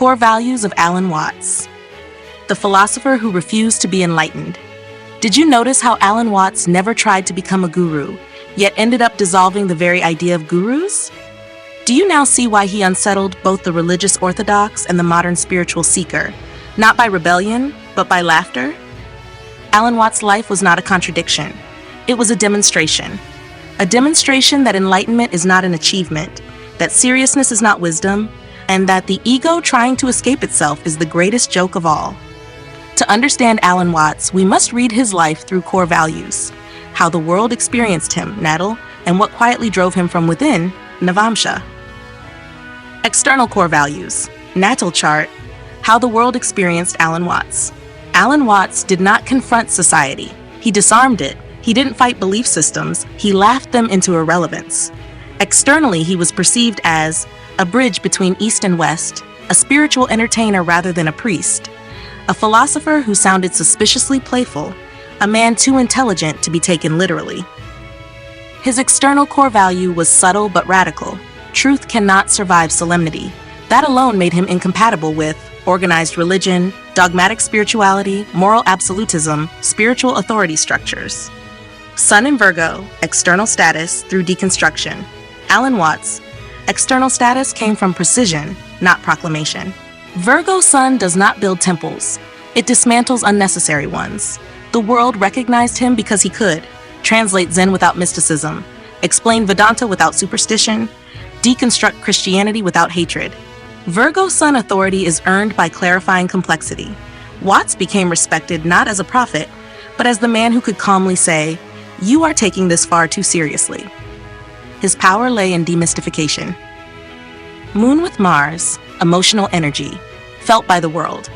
Core values of Alan Watts. The philosopher who refused to be enlightened. Did you notice how Alan Watts never tried to become a guru, yet ended up dissolving the very idea of gurus? Do you now see why he unsettled both the religious orthodox and the modern spiritual seeker, not by rebellion, but by laughter? Alan Watts' life was not a contradiction. It was a demonstration. A demonstration that enlightenment is not an achievement, that seriousness is not wisdom, and that the ego trying to escape itself is the greatest joke of all. To understand Alan Watts, we must read his life through core values, how the world experienced him, Natal, and what quietly drove him from within, Navamsha. External core values, Natal chart, how the world experienced Alan Watts. Alan Watts did not confront society. He disarmed it. He didn't fight belief systems. He laughed them into irrelevance. Externally, he was perceived as a bridge between East and West, a spiritual entertainer rather than a priest, a philosopher who sounded suspiciously playful, a man too intelligent to be taken literally. His external core value was subtle but radical. Truth cannot survive solemnity. That alone made him incompatible with organized religion, dogmatic spirituality, moral absolutism, spiritual authority structures. Sun in Virgo, external status through deconstruction. Alan Watts, external status came from precision, not proclamation. Virgo Sun does not build temples. It dismantles unnecessary ones. The world recognized him because he could translate Zen without mysticism, explain Vedanta without superstition, deconstruct Christianity without hatred. Virgo Sun authority is earned by clarifying complexity. Watts became respected not as a prophet, but as the man who could calmly say, "You are taking this far too seriously." His power lay in demystification. Moon with Mars, emotional energy, felt by the world.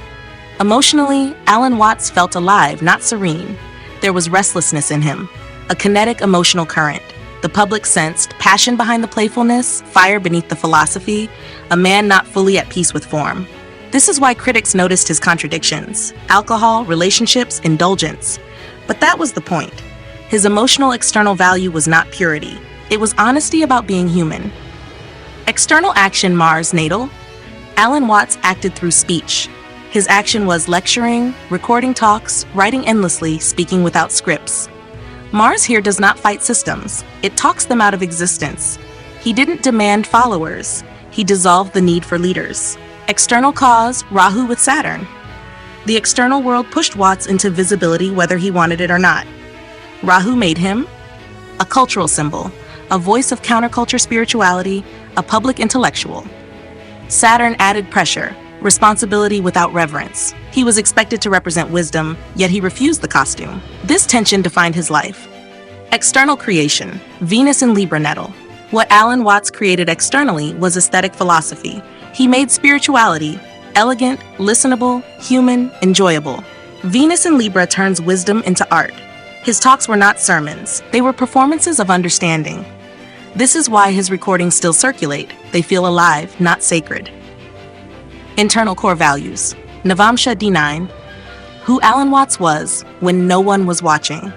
Emotionally, Alan Watts felt alive, not serene. There was restlessness in him, a kinetic emotional current. The public sensed passion behind the playfulness, fire beneath the philosophy, a man not fully at peace with form. This is why critics noticed his contradictions: alcohol, relationships, indulgence. But that was the point. His emotional external value was not purity. It was honesty about being human. External action Mars natal. Alan Watts acted through speech. His action was lecturing, recording talks, writing endlessly, speaking without scripts. Mars here does not fight systems. It talks them out of existence. He didn't demand followers. He dissolved the need for leaders. External cause, Rahu with Saturn. The external world pushed Watts into visibility whether he wanted it or not. Rahu made him a cultural symbol, a voice of counterculture spirituality, a public intellectual. Saturn added pressure, responsibility without reverence. He was expected to represent wisdom, yet he refused the costume. This tension defined his life. External creation, Venus in Libra natal. What Alan Watts created externally was aesthetic philosophy. He made spirituality elegant, listenable, human, enjoyable. Venus in Libra turns wisdom into art. His talks were not sermons. They were performances of understanding. This is why his recordings still circulate. They feel alive, not sacred. Internal core values. Navamsha D9. Who Alan Watts was when no one was watching.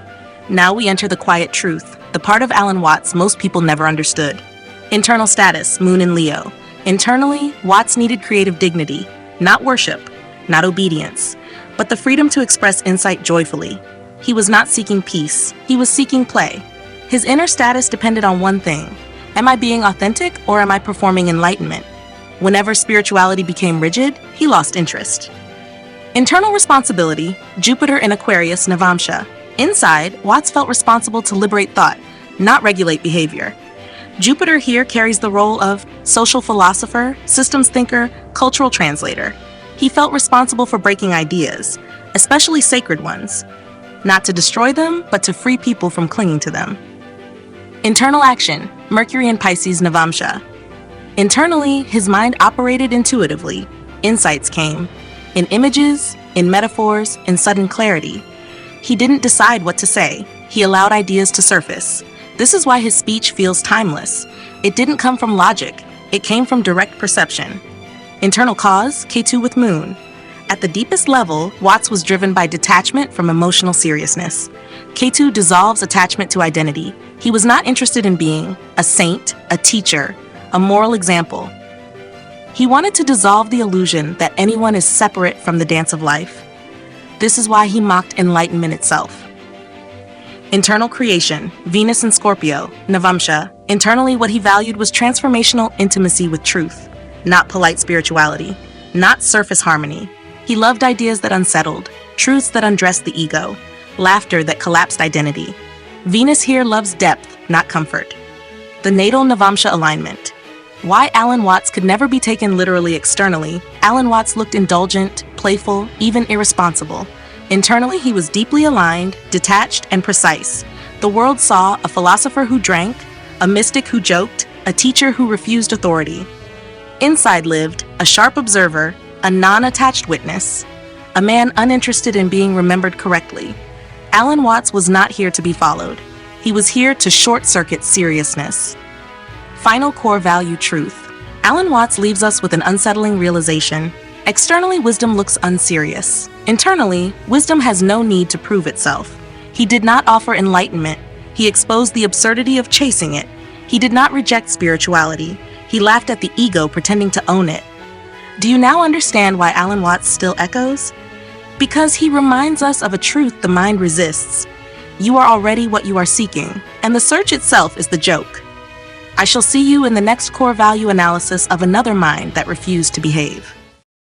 Now we enter the quiet truth, the part of Alan Watts most people never understood. Internal status, Moon in Leo. Internally, Watts needed creative dignity, not worship, not obedience, but the freedom to express insight joyfully. He was not seeking peace, he was seeking play. His inner status depended on one thing: am I being authentic or am I performing enlightenment? Whenever spirituality became rigid, he lost interest. Internal responsibility, Jupiter in Aquarius, Navamsha. Inside, Watts felt responsible to liberate thought, not regulate behavior. Jupiter here carries the role of social philosopher, systems thinker, cultural translator. He felt responsible for breaking ideas, especially sacred ones, not to destroy them, but to free people from clinging to them. Internal action, Mercury in Pisces, Navamsha. Internally, his mind operated intuitively. Insights came, in images, in metaphors, in sudden clarity. He didn't decide what to say. He allowed ideas to surface. This is why his speech feels timeless. It didn't come from logic. It came from direct perception. Internal cause, K2 with Moon. At the deepest level, Watts was driven by detachment from emotional seriousness. K2 dissolves attachment to identity. He was not interested in being a saint, a teacher, a moral example. He wanted to dissolve the illusion that anyone is separate from the dance of life. This is why he mocked enlightenment itself. Internal creation, Venus in Scorpio, Navamsha. Internally, what he valued was transformational intimacy with truth, not polite spirituality, not surface harmony. He loved ideas that unsettled, truths that undressed the ego, laughter that collapsed identity. Venus here loves depth, not comfort. The Natal Navamsha alignment. Why Alan Watts could never be taken literally externally, Alan Watts looked indulgent, playful, even irresponsible. Internally, he was deeply aligned, detached, and precise. The world saw a philosopher who drank, a mystic who joked, a teacher who refused authority. Inside lived a sharp observer, a non-attached witness, a man uninterested in being remembered correctly. Alan Watts was not here to be followed. He was here to short-circuit seriousness. Final core value truth. Alan Watts leaves us with an unsettling realization. Externally, wisdom looks unserious. Internally, wisdom has no need to prove itself. He did not offer enlightenment. He exposed the absurdity of chasing it. He did not reject spirituality. He laughed at the ego pretending to own it. Do you now understand why Alan Watts still echoes? Because he reminds us of a truth the mind resists. You are already what you are seeking, and the search itself is the joke. I shall see you in the next core value analysis of another mind that refused to behave.